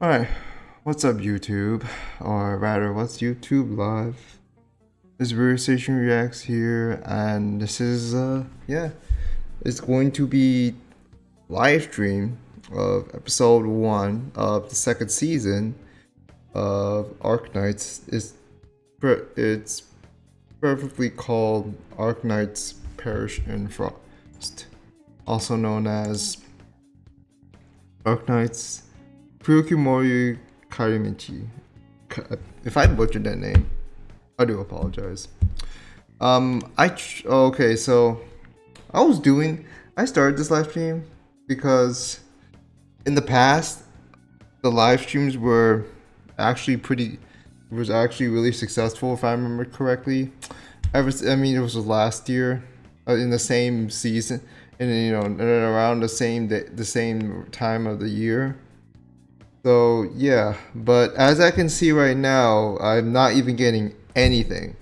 Alright, what's up YouTube? Or rather, what's YouTube Live? This is Weird Station Reacts here, and this is, it's going to be live stream of episode 1 of the second season of Arknights. It's perfectly called Arknights Perish in Frost, also known as Arknights Fuyukomori Kaerimichi. If I butchered that name, I do apologize. Okay, so I started this live stream because in the past, the live streams were actually really successful, if I remember correctly. It was last year, in the same season, and around the same time of the year. So yeah, but as I can see right now, I'm not even getting anything.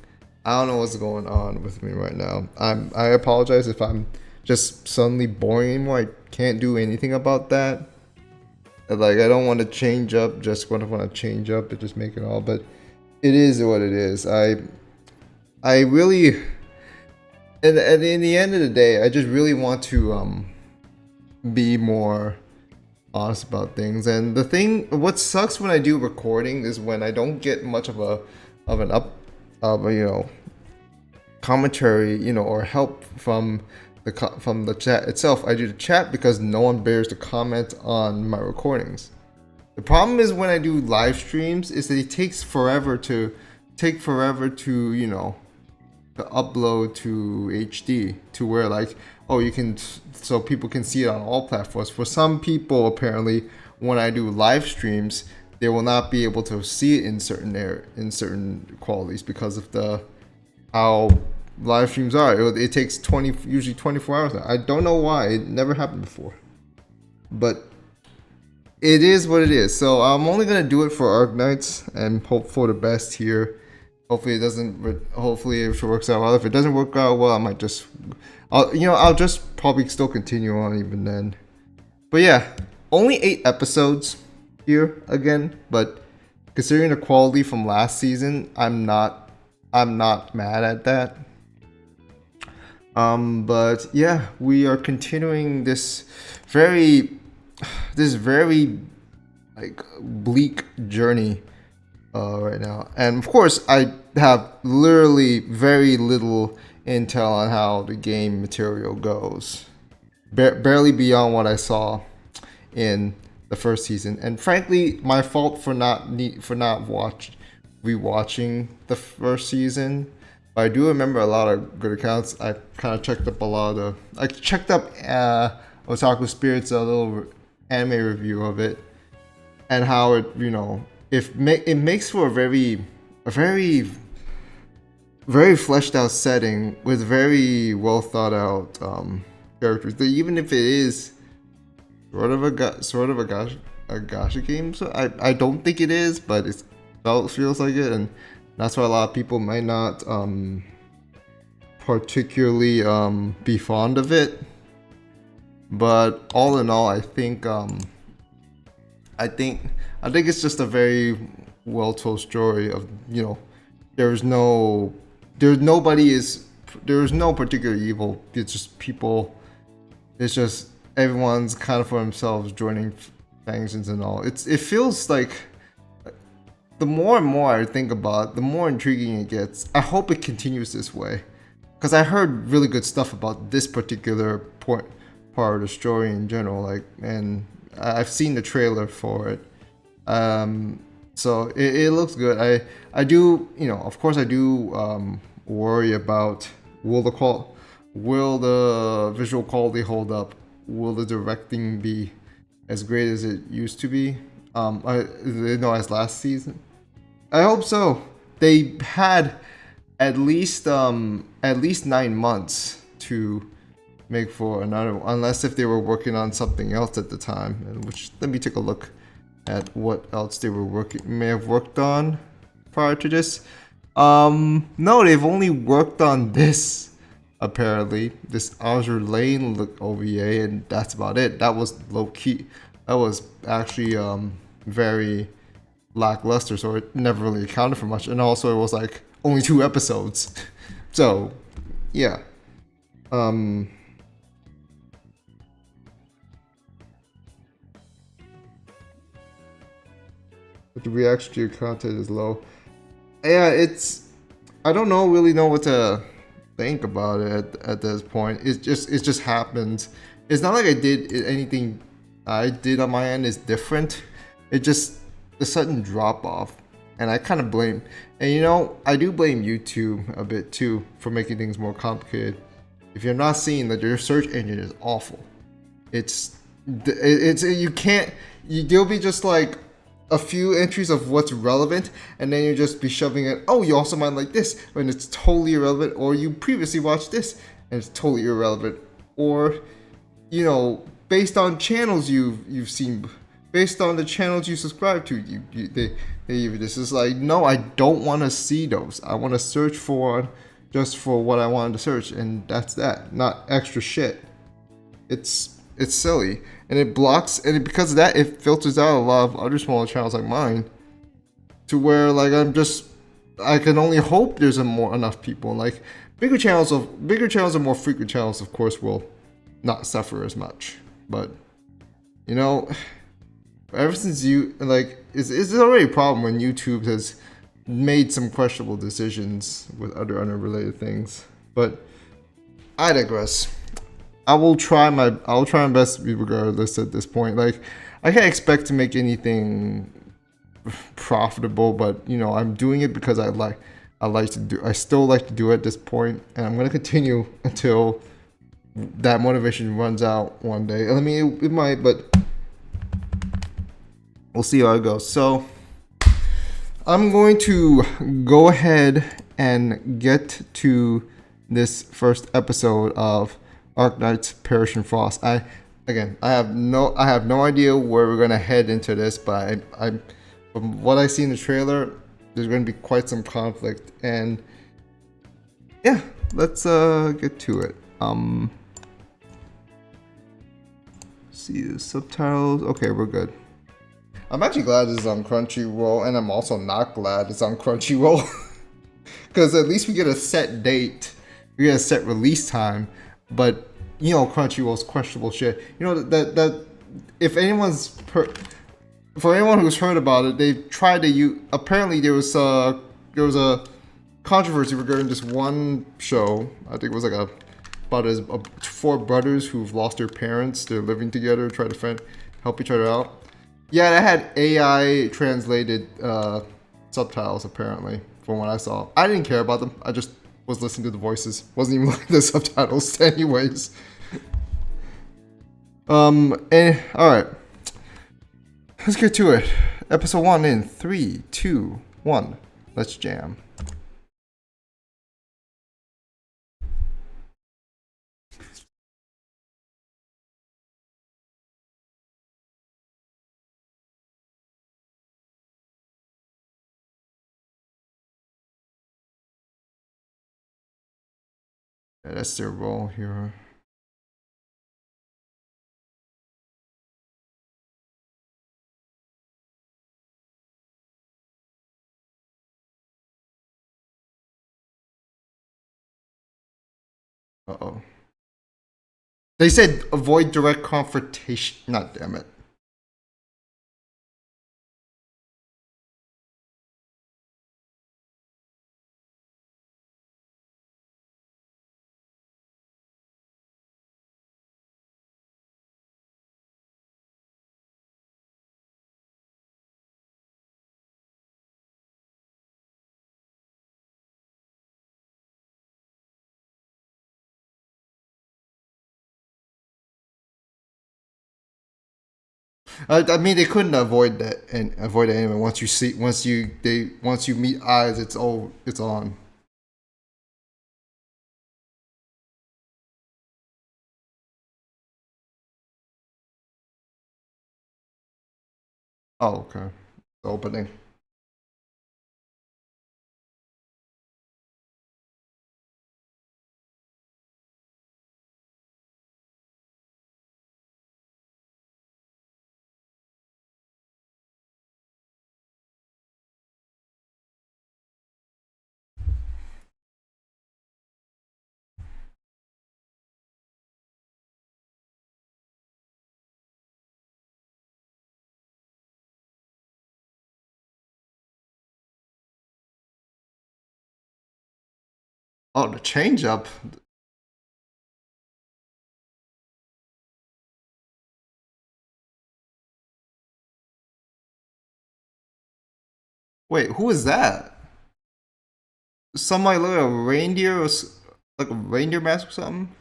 I don't know what's going on with me right now. I apologize if I'm just suddenly boring anymore. I can't do anything about that. Like, I don't want to change up just when I want to change up and just make it all, but it is what it is. I really, and in the end of the day, I just really want to be more honest about things. And what sucks when I do recording is when I don't get much of a commentary, or help from the chat itself. I do the chat because no one bears to comment on my recordings. The problem is when I do live streams is that it takes forever to to upload to HD, to where, like, so people can see it on all platforms. For some people, apparently, when I do live streams, they will not be able to see it in certain qualities because of how live streams are. It takes usually 24 hours. I don't know why. It never happened before, but it is what it is. So I'm only gonna do it for Arknights and hope for the best here. Hopefully it works out well. If it doesn't work out well, I might I'll just probably still continue on even then. But yeah, only 8 episodes here again, but considering the quality from last season, I'm not mad at that. But yeah, we are continuing this very like bleak journey right now, and of course I have literally very little intel on how the game material goes, barely beyond what I saw in the first season. And frankly, my fault for not rewatching the first season. But I do remember a lot of good accounts. I kind of checked up Otaku Spirit's little anime review of it, and how it it makes for a very fleshed out setting with very well thought out characters. Even if it is sort of a gacha game, so I don't think it is, but it feels like it, and that's why a lot of people might not particularly be fond of it. But all in all, I think it's just a very well told story of, there's no particular evil. It's just people. It's just everyone's kind of for themselves, joining factions and all. It feels like, the more and more I think about it, the more intriguing it gets. I hope it continues this way, because I heard really good stuff about this particular part of the story in general. And I've seen the trailer for it. So it looks good. I do, of course I do worry about, will the visual quality hold up? Will the directing be as great as it used to be? As last season? I hope so. They had at least 9 months to make for another one, unless if they were working on something else at the time. Which, let me take a look at what else they may have worked on prior to this. No, they've only worked on this, apparently, this Azure Lane OVA, and that's about it. That was low key. That was actually very lackluster, so it never really accounted for much. And also, it was like only 2 episodes, so yeah. Um, but the reaction to your content is low. Yeah, I don't really know what to think about it at this point. It just happens. It's not like I did anything I did on my end is different. It just a sudden drop off, and I kind of blame. And I do blame YouTube a bit too for making things more complicated. If you're not seeing that your search engine is awful, it's you can't. There'll be just like a few entries of what's relevant, and then you just be shoving it. Oh, you also might like this, when it's totally irrelevant, or you previously watched this and it's totally irrelevant, or based on channels you've seen, based on the channels you subscribe to. This is like, no, I don't want to see those. I want to search for just for what I wanted to search, and that's that. Not extra shit. It's silly, and it blocks, and because of that, it filters out a lot of other smaller channels like mine, to where like I can only hope there's enough people. Like bigger channels and more frequent channels, of course, will not suffer as much. But ever since it's already a problem when YouTube has made some questionable decisions with other unrelated things. But I digress. I'll try my best to be regardless at this point. Like, I can't expect to make anything profitable, but I'm doing it because I still like to do it at this point, and I'm gonna continue until that motivation runs out one day. I mean, it might, but we'll see how it goes. So I'm going to go ahead and get to this first episode of Arknights Perish in Frost. I have no idea where we're gonna head into this, but I from what I see in the trailer, there's gonna be quite some conflict, and yeah, let's get to it. See the subtitles. Okay, we're good. I'm actually glad this is on Crunchyroll, and I'm also not glad it's on Crunchyroll, because at least we get a set date, we get a set release time. But Crunchyroll's questionable shit. That if for anyone who's heard about it, they've tried to apparently there was a controversy regarding this one show. I think it was like about 4 brothers who've lost their parents. They're living together, try to help each other out. Yeah, that had AI translated subtitles apparently, from what I saw. I didn't care about them. I just was listening to the voices. Wasn't even looking at the subtitles anyways. And alright. Let's get to it. Episode 1 in 3, 2, 1. Let's jam. Yeah, that's their role here. Uh-oh. They said avoid direct confrontation. Not damn it. I mean, they couldn't avoid that and avoid it anyway. Once you meet eyes, it's on. Oh, okay. The opening. Oh, the change up. Wait, who is that? Somebody like a reindeer or like a reindeer mask or something?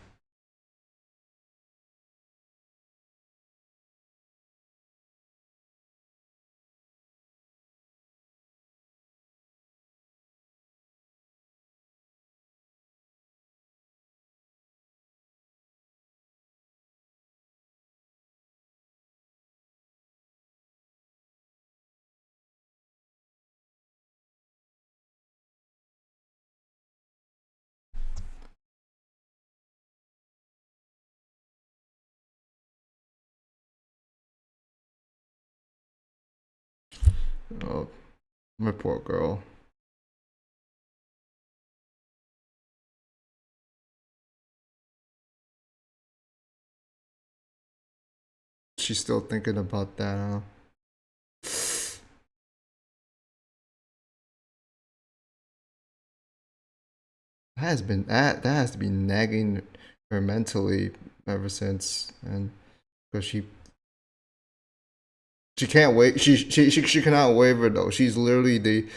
Oh, my poor girl. She's still thinking about that, huh? That has to be nagging her mentally ever since, and because she can't wait. She cannot waver though. She's literally the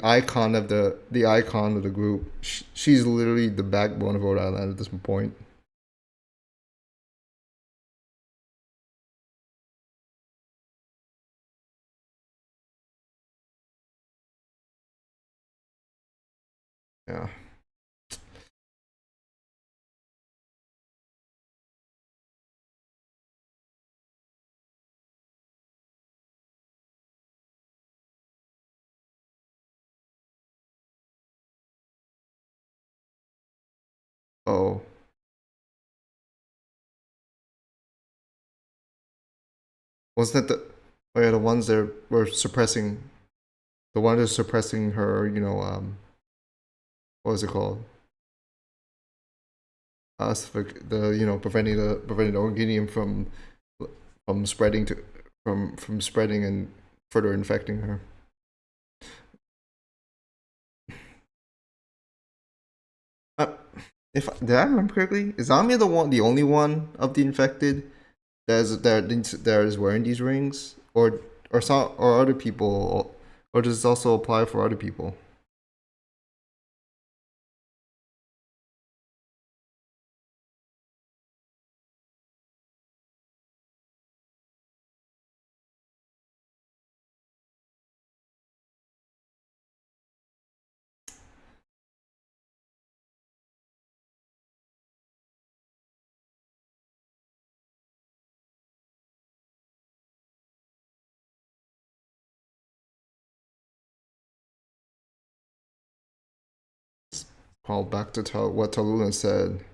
icon of the group. She's literally the backbone of Rhode Island at this point. Yeah. Oh, wasn't that the? Oh yeah, the ones that were suppressing. The one that's suppressing her. What was it called? The preventing the organium from spreading to from spreading and further infecting her. Uh, if did I remember correctly, is Amia the only one of the infected that is wearing these rings, or some or other people, or does this also apply for other people? Call back to tell what Talula said.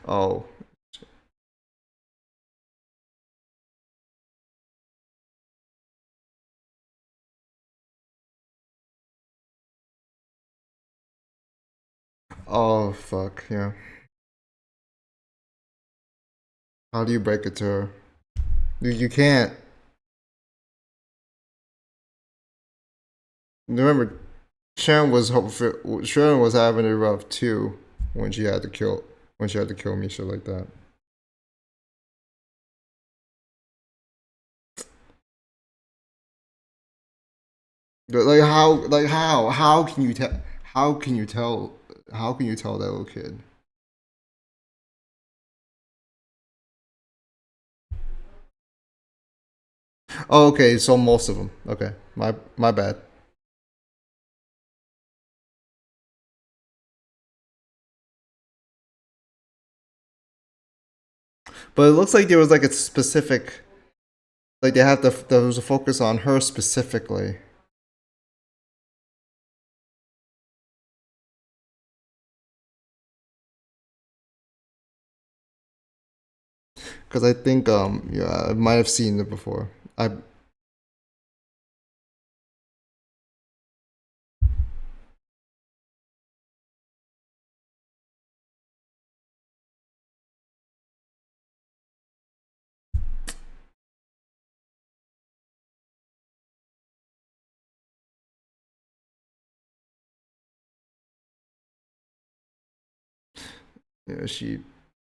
Oh, oh fuck yeah. How do you break it to her? You can't. Remember, Sharon was having it rough too when she had to kill Misha like that. But how can you tell how can you tell how can you tell that little kid? Oh, okay, so most of them. Okay, my bad. But it looks like there was like a specific like there was a focus on her specifically because I think yeah I might have seen it before. I Yeah,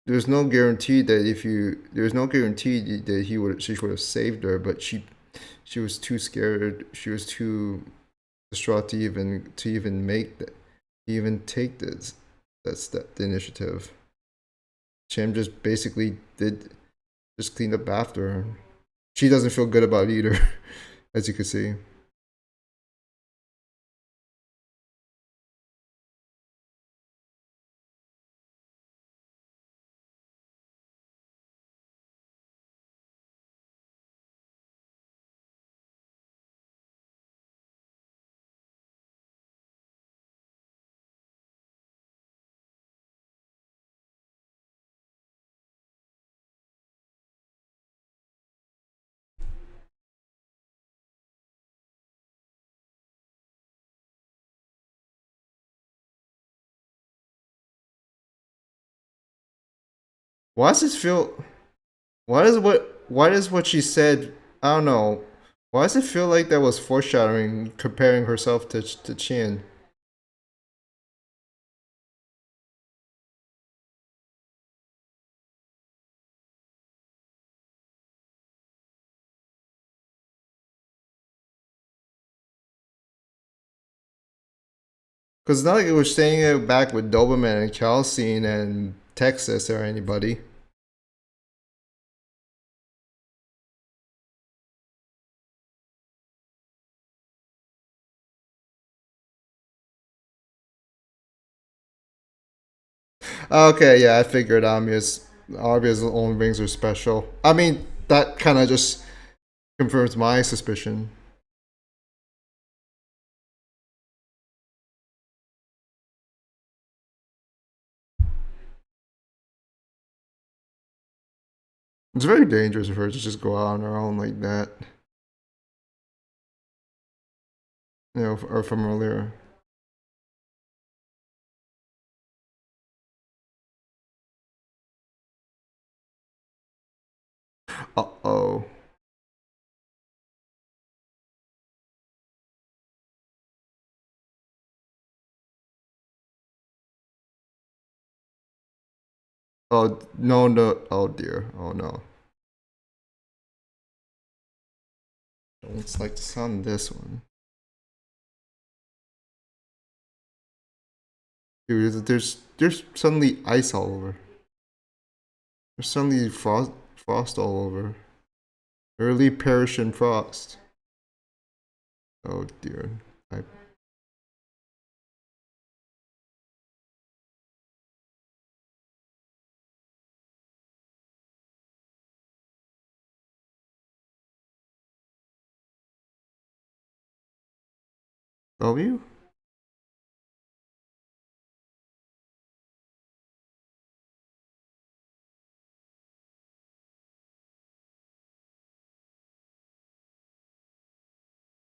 there's no guarantee that there's no guarantee that she would have saved her, but she was too scared. She was too distraught to even make that, to even take that step, the initiative. Cham just basically did just cleaned up after her. She doesn't feel good about it either, as you can see. Why does this feel? Why does what she said? I don't know. Why does it feel like that was foreshadowing, comparing herself to Chin? Because it's not like it was saying it back with Doberman and Calcine and Texas or anybody. Okay, yeah, I figured Armia's own rings are special. I mean, that kind of just confirms my suspicion. It's very dangerous for her to just go out on her own like that. You know, or from earlier. Uh oh. Oh no no! Oh dear! Oh no! It's like the sound of this one. Dude, there's suddenly ice all over. There's suddenly frost all over. Early Parisian frost. Oh dear. I W?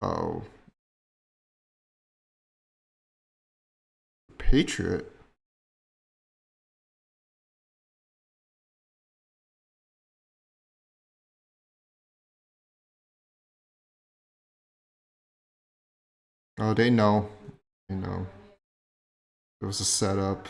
Oh, Patriot. Oh, they know. They know. It was a setup.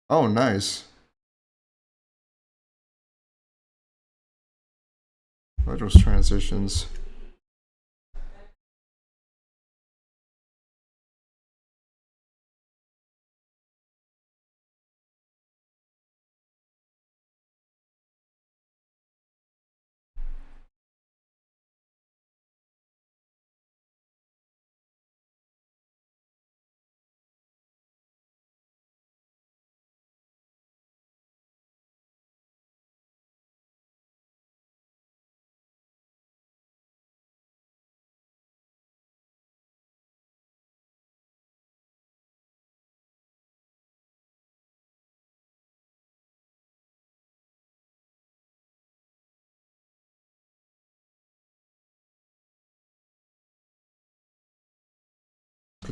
Oh, nice. What those transitions?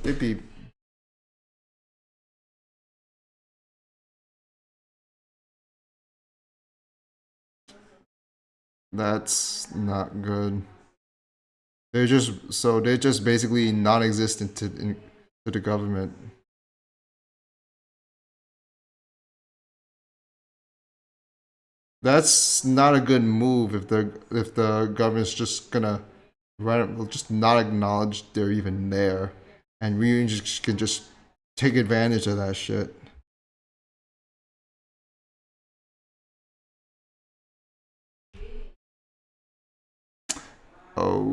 they'd be. That's not good. They're just basically non-existent to the government. That's not a good move if the government's just gonna just not acknowledge they're even there, and we just can just take advantage of that shit. Oh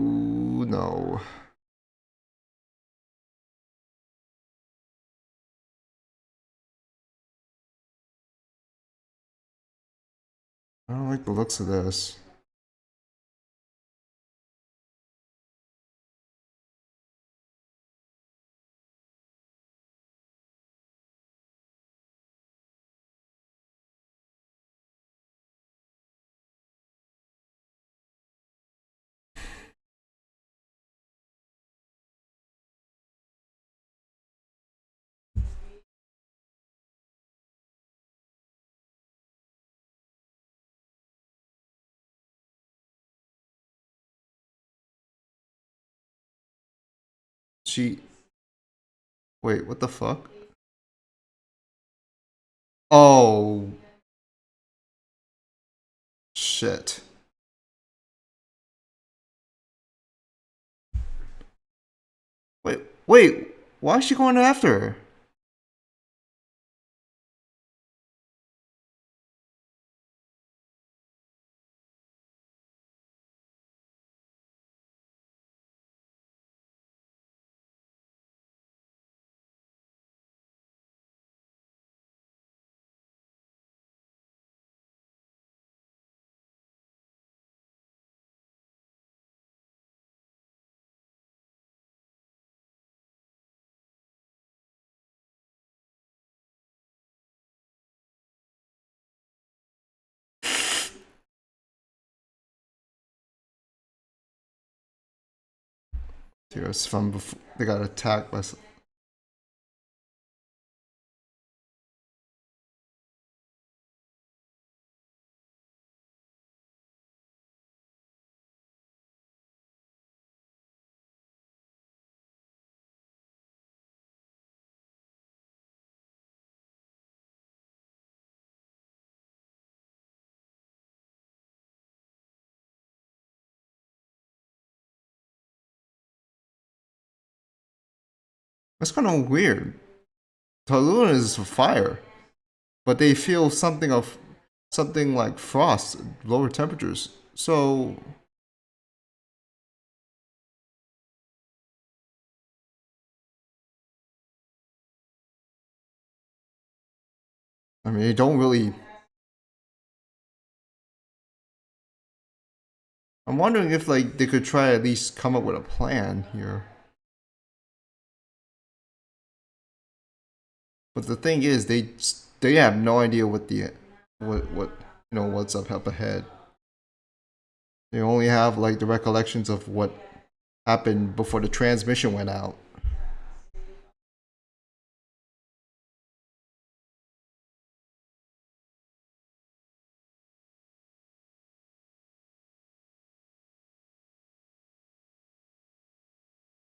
no. I don't like the looks of this. She Wait, what the fuck? Oh shit. Wait, why is she going after her? Tears from before they got attacked by. That's kind of weird. Talun is fire, but they feel something like frost, lower temperatures. So I mean, they don't really. I'm wondering if like they could try at least come up with a plan here. But the thing is, they have no idea what what's up ahead. They only have like the recollections of what happened before the transmission went out.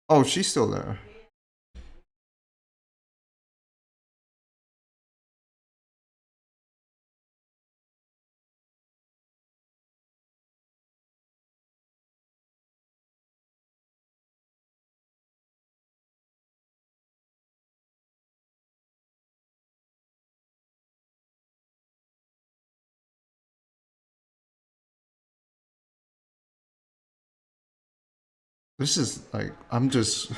Oh, she's still there. This is like I'm just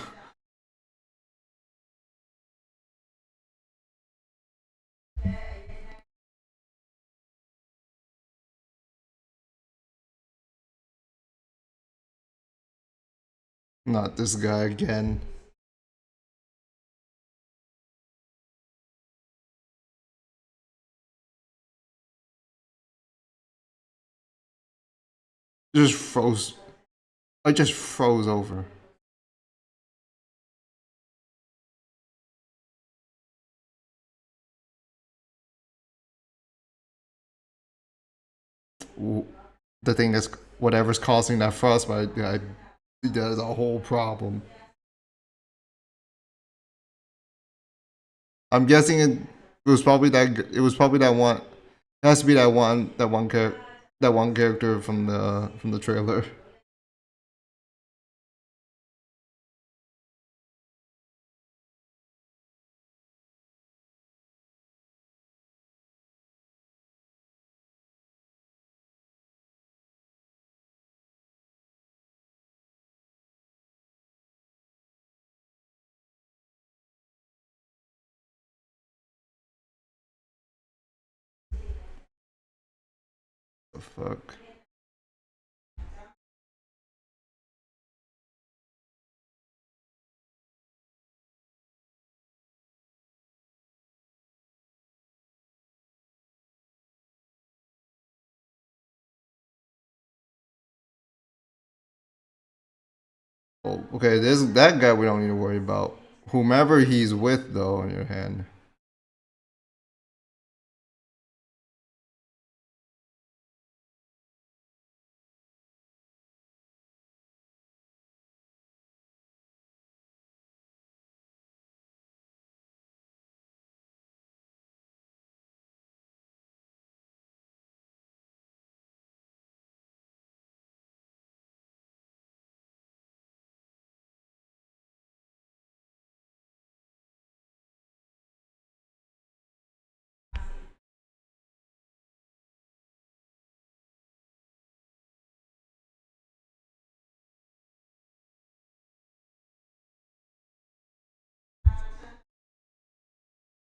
not this guy again. Just froze. I just froze over. the thing that's whatever's causing that frostbite. That is a whole problem. I'm guessing it was probably that. It was probably that one. It has to be that one character from the trailer. The fuck. Oh, okay, there's that guy we don't need to worry about. Whomever he's with, though, on your hand.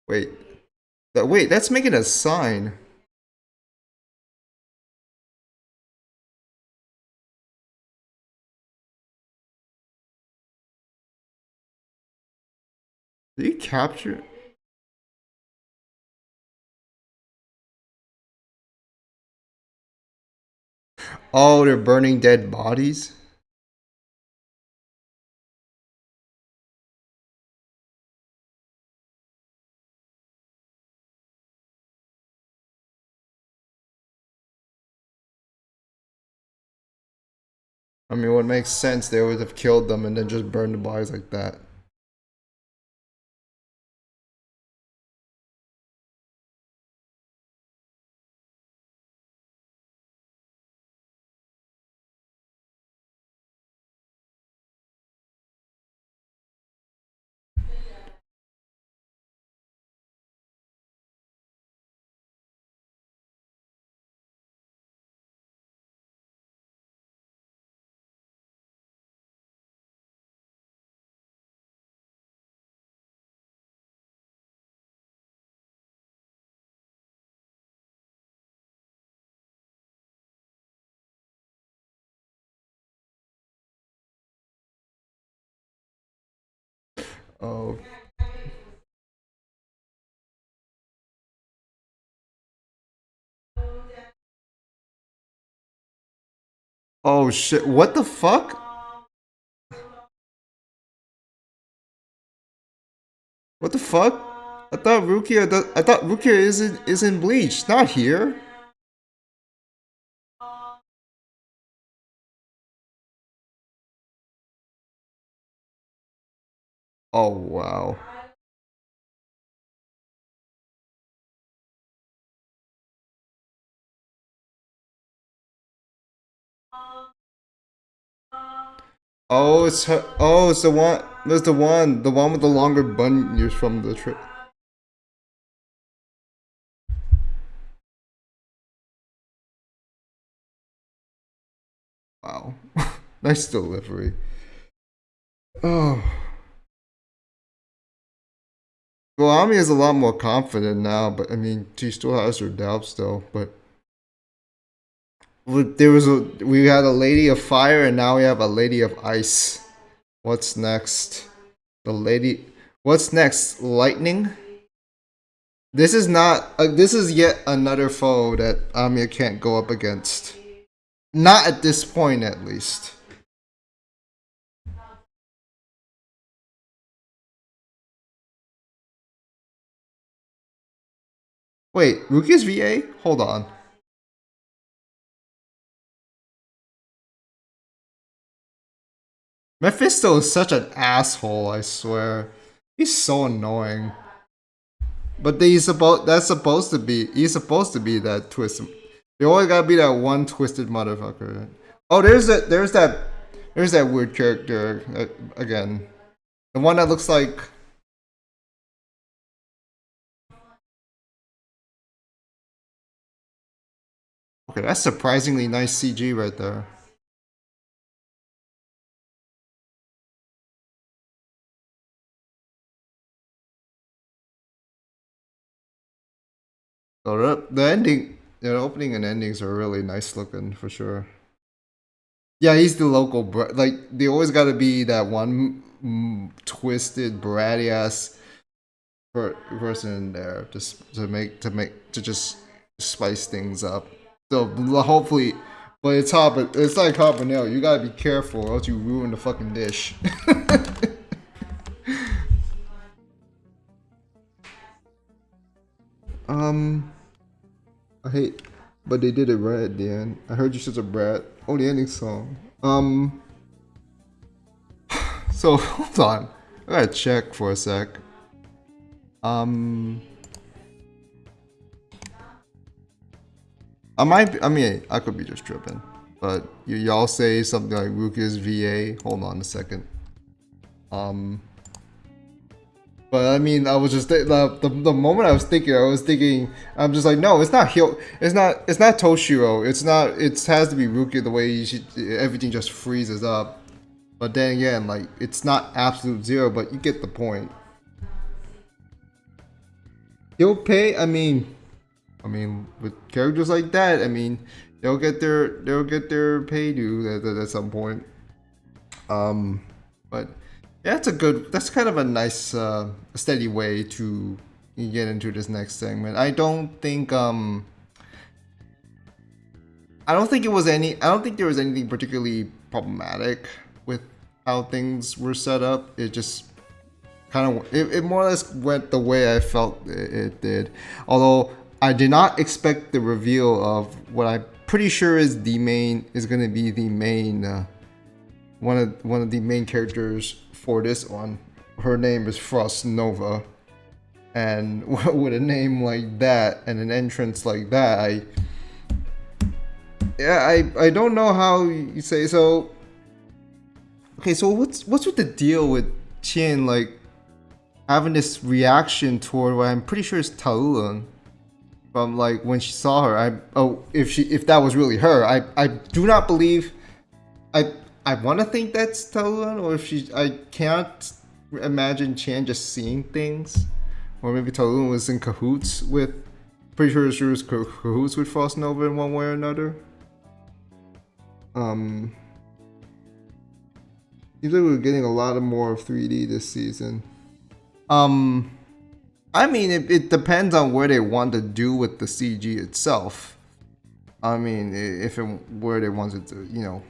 Wait, wait, that's making a sign. Did he capture? Oh, they're burning dead bodies. I mean, what makes sense? They would have killed them and then just burned the bodies like that. Oh. Oh shit! What the fuck? What the fuck? I thought Rukia is in Bleach, not here. Oh wow. Oh, it's her. Oh, it's the one. There's the one with the longer bun years from the trip. Wow, nice delivery. Oh, well, Ami is a lot more confident now, but I mean, she still has her doubts though. But we had a lady of fire, and now we have a lady of ice. What's next? The lady. What's next? Lightning. This is not. This is yet another foe that Amia can't go up against. Not at this point, at least. Wait, Rukia's VA? Hold on. Mephisto is such an asshole, I swear. He's so annoying. But he's supposed he's supposed to be that twist. They always gotta be that one twisted motherfucker. Oh, there's that weird character again. The one that looks like. Okay, that's surprisingly nice CG right there. So the ending, the opening and endings are really nice looking for sure. Yeah, he's the local, like they always got to be that one twisted, bratty ass person in there just to just spice things up. So hopefully, but it's it's like habanero. You gotta be careful, or else you ruin the fucking dish. I hate, but they did it right at the end. I heard you such a brat. Oh, the ending song. So hold on, I gotta check for a sec. I mean, I could be just tripping, but y'all say something like Ruka's VA. Hold on a second. But I mean, I was just the moment I was thinking, I'm just like, no, it's not it's not Toshiro, it's not, it has to be Ruka, the way everything just freezes up. But then again, like, it's not absolute zero, but you get the point. He'll pay. I mean, with characters like that, I mean, they'll get their pay due at some point. But yeah, that's kind of a nice, steady way to get into this next segment. I don't think there was anything particularly problematic with how things were set up. It just kind of, it more or less went the way I felt it did. Although I did not expect the reveal of what I'm pretty sure is going to be the main, one of the main characters for this one. Her name is Frost Nova, and with a name like that and an entrance like that, I don't know how you say so. Okay, so what's with the deal with Chin, like, having this reaction toward what I'm pretty sure is Taulun from, like, when she saw her. If that was really her, I do not believe. I want to think that's Taulun, or if I can't imagine Chan just seeing things, or maybe Taulun was in cahoots with. Pretty sure she was cahoots with Frost Nova in one way or another. Seems like we're getting a lot more of 3D this season. I mean, it depends on where they want to do with the CG itself. I mean, where they wanted to,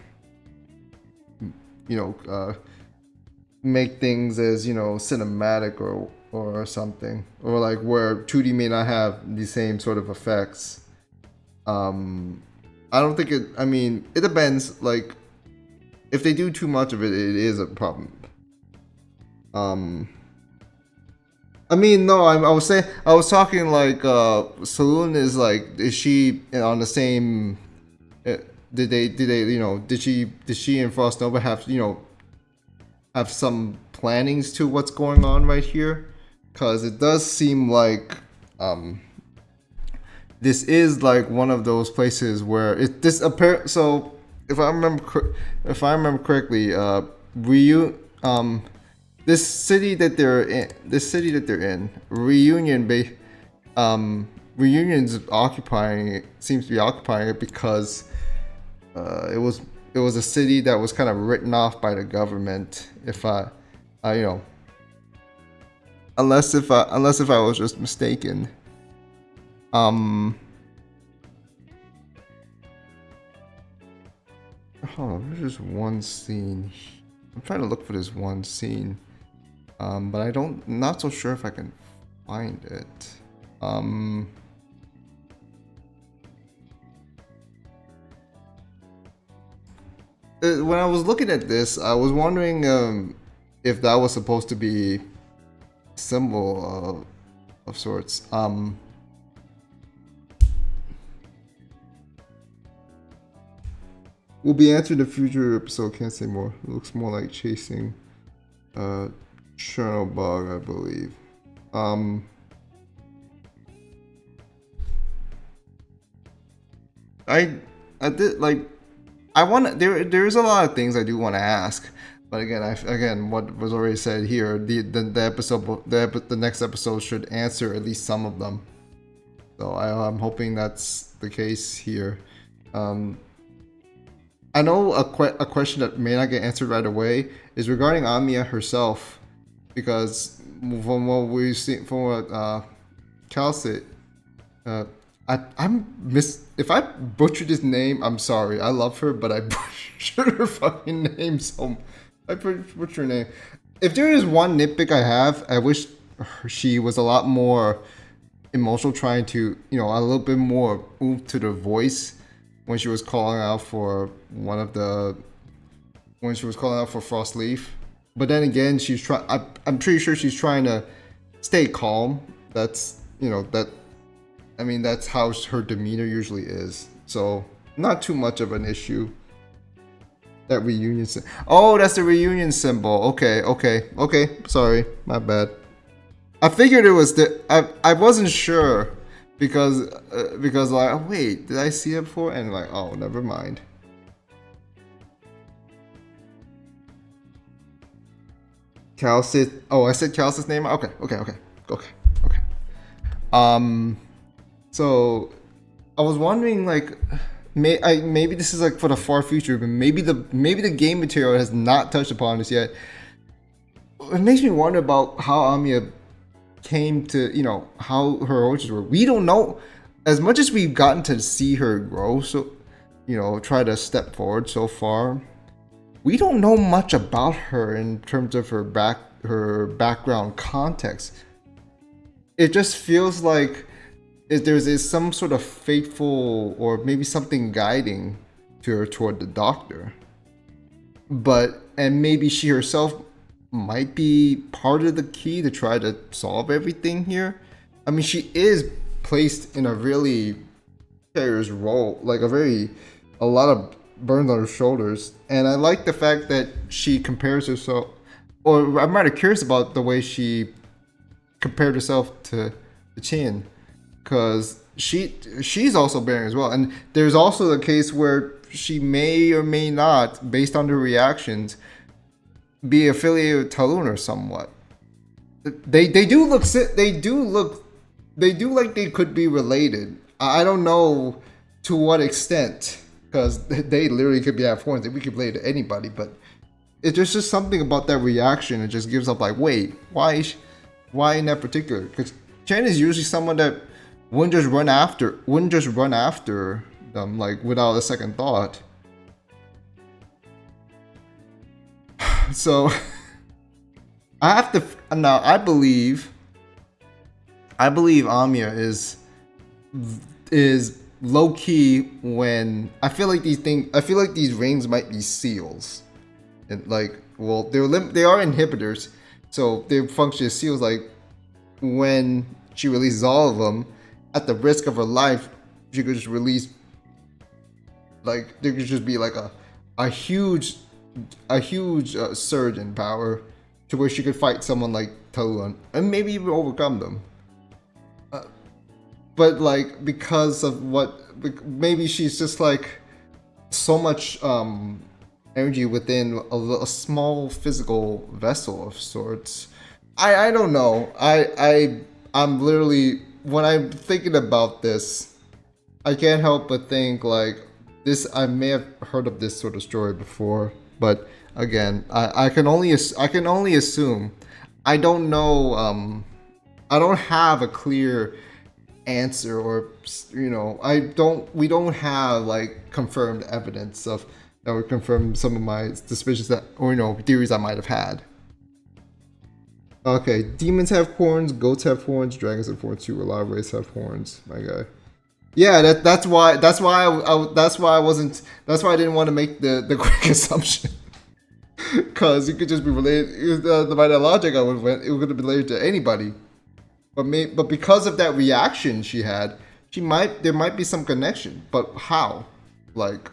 make things as, cinematic or something, or like where 2D may not have the same sort of effects. I don't think it. I mean, it depends. Like, if they do too much of it, it is a problem. I mean, no, I was talking like, Saloon is like, is she on the same? Did she and Frost Nova have some plannings to what's going on right here? Because it does seem like this is like one of those places where so if I remember correctly, this city that they're in, Reunion's seems to be occupying it because it was a city that was kind of written off by the government. Unless if I was just mistaken. Oh, there's just one scene. I'm trying to look for this one scene. But not so sure if I can find it. when I was looking at this, I was wondering if that was supposed to be a symbol of sorts. Will be answered in the future episode. Can't say more. It looks more like chasing Chernobog, I believe. I did like. I want there's a lot of things I do want to ask, but again, what was already said here, the next episode should answer at least some of them. So I'm hoping that's the case here. I know a question that may not get answered right away is regarding Amiya herself, because from what we've seen, from what Cal said, if I butchered his name, I'm sorry. I love her, but I butchered her fucking name I butchered her name. If there is one nitpick I have, I wish she was a lot more emotional, trying to, a little bit more oomph to the voice when she was calling out for Frost Leaf. But then again, I'm pretty sure she's trying to stay calm. That's how her demeanor usually is. So not too much of an issue. That reunion oh, that's the reunion symbol. Okay. Sorry, my bad. I figured it was I wasn't sure because like, oh, wait, did I see it before? And like, oh, never mind. Calcit. Oh, I said Calcit's name. Okay. So I was wondering, like, maybe this is like for the far future, but maybe the game material has not touched upon this yet. It makes me wonder about how Amiya came to, how her origins were. We don't know. As much as we've gotten to see her grow, so try to step forward so far, we don't know much about her in terms of her background context. It just feels like there's some sort of fateful, or maybe something guiding to her toward the Doctor. And maybe she herself might be part of the key to try to solve everything here. I mean, she is placed in a really precarious role, like a lot of burns on her shoulders. And I like the fact that she compares herself, or I'm rather curious about the way she compared herself to Chin, because she's also bearing as well. And there's also the case where she may or may not, based on her reactions, be affiliated with Talun or somewhat. They do like they could be related. I don't know to what extent, because they literally could have horns. We could relate to anybody, but there's just something about that reaction. It just gives up like, wait, why in that particular? Because Chen is usually someone that wouldn't just run after them like without a second thought. So I believe Amiya is low key when I feel like these rings might be seals, and like, well, they are inhibitors, so they function as seals. Like when she releases all of them, at the risk of her life, she could just release, like, there could just be like a huge surge in power to where she could fight someone like Talun and maybe even overcome them. But like, because of maybe she's just like so much energy within a small physical vessel of sorts. I don't know. I'm literally, when I'm thinking about this, I can't help but think like this. I may have heard of this sort of story before, but again, I can only assume. I don't know. I don't have a clear answer, or we don't have like confirmed evidence that would confirm some of my suspicions or theories I might have had. Okay, demons have horns, goats have horns, dragons have horns too. A lot of races have horns, my guy. Yeah, that's why I wasn't that's why I didn't want to make the quick assumption. Because it could just be related. By that logic, I would went. It would have been related to anybody. But because of that reaction she had, there might be some connection. But how? Like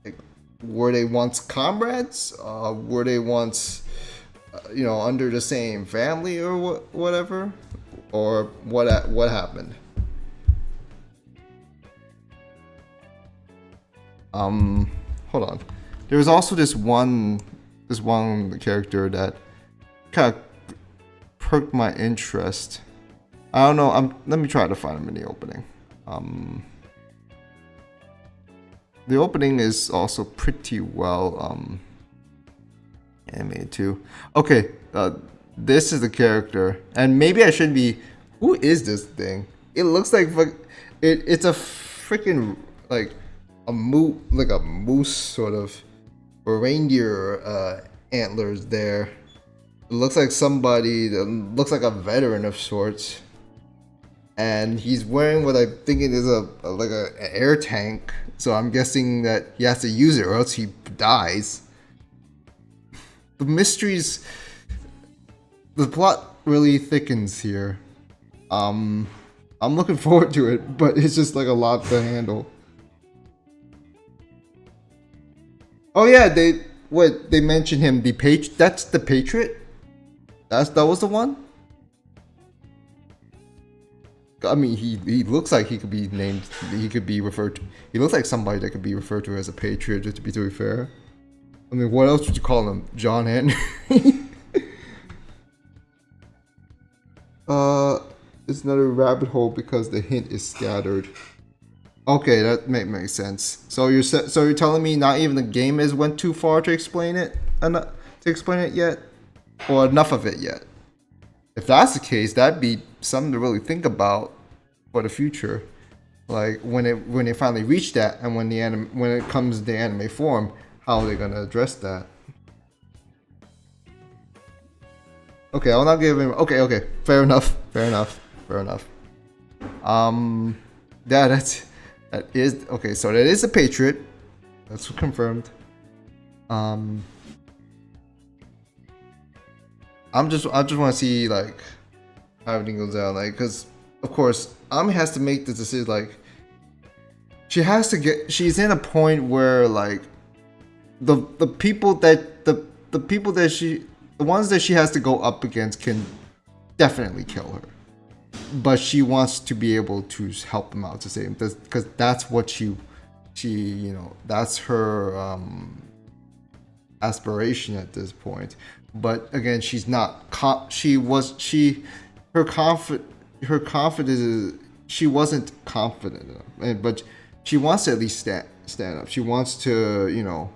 like, were they once comrades? Were they once under the same family or whatever? Or what happened? Hold on. There was also this one character that kind of perked my interest. I don't know. Let me try to find him in the opening. The opening is also pretty well animated too. Okay, this is the character, and maybe I shouldn't be. Who is this thing? It looks like it's a freaking like a moose sort of, or reindeer antlers there. It looks like somebody that looks like a veteran of sorts, and he's wearing what I'm thinking is an air tank. So I'm guessing that he has to use it or else he dies. The mysteries, the plot really thickens here. I'm looking forward to it, but it's just like a lot to handle. Oh yeah, they mentioned him, that's the Patriot? That was the one? I mean, he looks like he could be named, he could be referred to, he looks like somebody that could be referred to as a Patriot, just to be fair. I mean, what else would you call him? John Henry? It's another rabbit hole because the hint is scattered. Okay, that makes sense. So you're telling me not even the game has went too far to explain it, yet, or enough of it yet. If that's the case, that'd be something to really think about for the future. Like when they finally reach that, and when it comes to the anime form, how are they gonna address that? Okay, I'll not give him. Okay, fair enough. Yeah, that is okay. So that is a Patriot. That's confirmed. I just want to see like how everything goes down, like, because of course Ami has to make the decision. Like, she's in a point where like the ones that she has to go up against can definitely kill her, but she wants to be able to help them out, to save them, because that's what she that's her aspiration at this point. But again, she's not her confidence is, she wasn't confident enough, but she wants to at least stand up. She wants to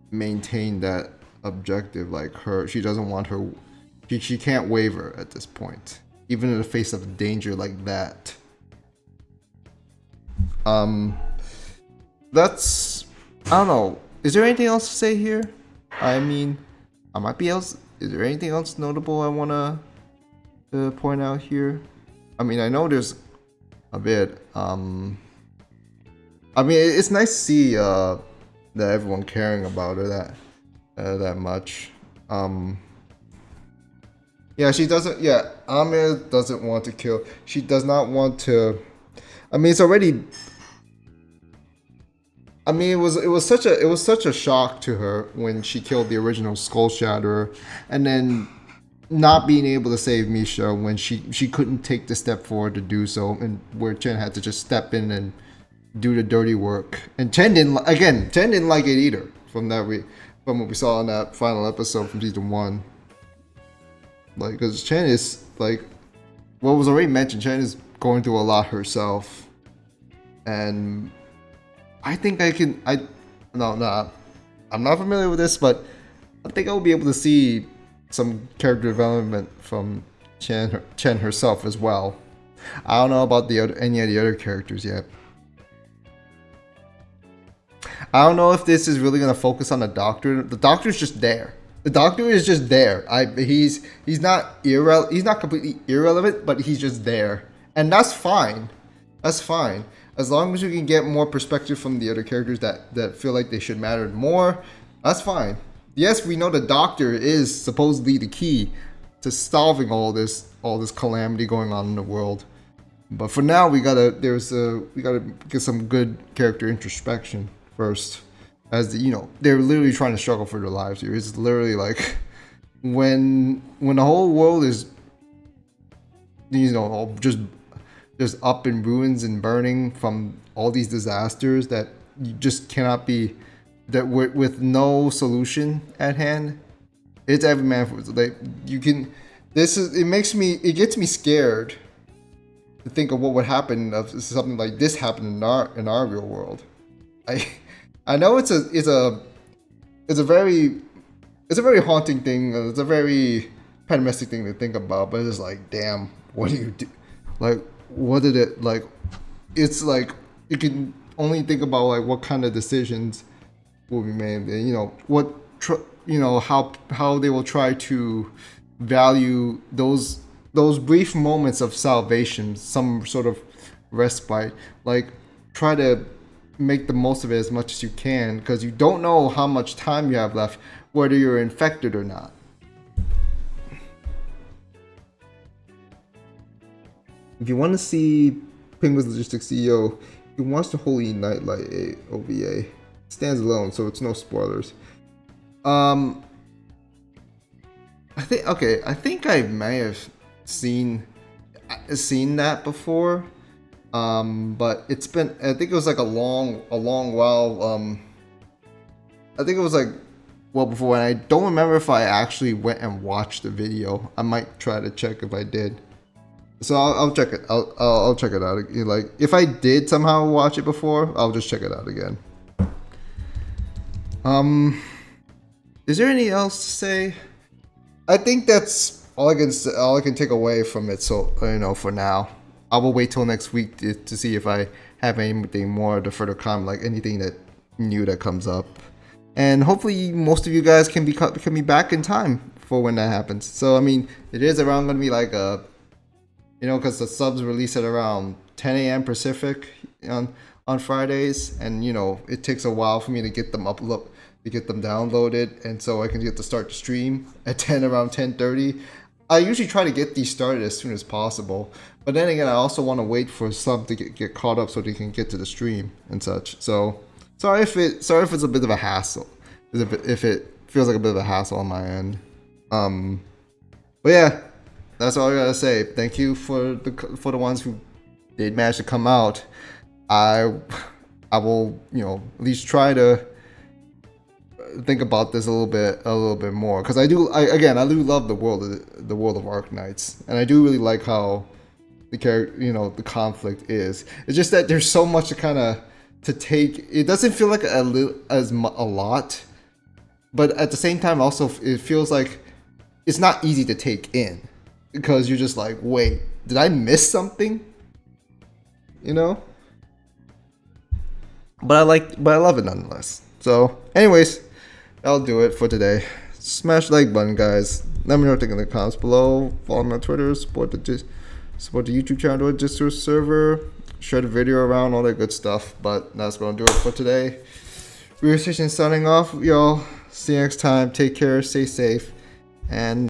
maintain that objective. Like, she doesn't want her, she can't waver at this point, even in the face of danger like that. That's, I don't know, is there anything else to say here? I mean, I might be else. Is there anything else notable I want to point out here? I mean, I know there's a bit. I mean, it's nice to see that everyone caring about her that much. Yeah, she doesn't. Yeah, Amir doesn't want to kill. She does not want to. I mean, it's already. I mean, it was such a shock to her when she killed the original Skull Shatterer, and then not being able to save Misha when she couldn't take the step forward to do so, and where Chen had to just step in and do the dirty work. And Chen didn't like it either from what we saw in that final episode from season 1. Like, because Chen is like, what was already mentioned, Chen is going through a lot herself, and I think I'm not familiar with this, but I think I'll be able to see some character development from Chen herself as well. I don't know about any of the other characters yet. I don't know if this is really gonna focus on the Doctor. The Doctor's just there. The Doctor is just there. He's not completely irrelevant, but he's just there. and that's fine. That's fine. As long as you can get more perspective from the other characters that feel like they should matter more, that's fine. Yes, we know the Doctor is supposedly the key to solving all this calamity going on in the world. But for now, we gotta get some good character introspection first, as they're literally trying to struggle for their lives here. It's literally like when the whole world is just up in ruins and burning from all these disasters that you just cannot be that with no solution at hand. It's every man for like you can. It gets me scared to think of what would happen if something like this happened in our real world. I know it's a very haunting thing. It's a very pessimistic thing to think about, but it's like, damn, what do you do? Like, what did it like? It's like you can only think about like what kind of decisions will be made, and how they will try to value those brief moments of salvation, some sort of respite. Like, try to make the most of it as much as you can, because you don't know how much time you have left, whether you're infected or not. If you want to see Penguin's Logistics CEO, he wants the Holy Nightlight OVA. It stands alone, so it's no spoilers. I think I may have seen that before. But it's been, I think it was like a long while. I think it was like well before, and I don't remember if I actually went and watched the video. I might try to check if I did. So I'll check it. I'll check it out. Like, if I did somehow watch it before, I'll just check it out again. Is there anything else to say? I think that's all I can take away from it. So for now, I will wait till next week to see if I have anything more to further comment, like anything that new that comes up, and hopefully most of you guys can be back in time for when that happens. So I mean, it is around gonna be like because the subs release at around 10 a.m. Pacific on Fridays, and it takes a while for me to get them downloaded, and so I can get to start the stream at around 10:30. I usually try to get these started as soon as possible, but then again, I also want to wait for some to get caught up so they can get to the stream and such. So sorry if it's a bit of a hassle, if it feels like a bit of a hassle on my end. But yeah. That's all I gotta say. Thank you for the ones who did manage to come out. I will at least try to think about this a little bit more, because I do love the world of Arknights, and I do really like how the conflict is. It's just that there's so much to take. It doesn't feel like a lot, but at the same time also it feels like it's not easy to take in. Because you're just like, wait, did I miss something? But I love it nonetheless. So, anyways, that'll do it for today. Smash the like button, guys. Let me know what you think in the comments below. Follow me on Twitter. Support the YouTube channel, or Discord server. Share the video around, all that good stuff. But that's gonna do it for today. Real Station signing off, y'all. See you next time. Take care. Stay safe. And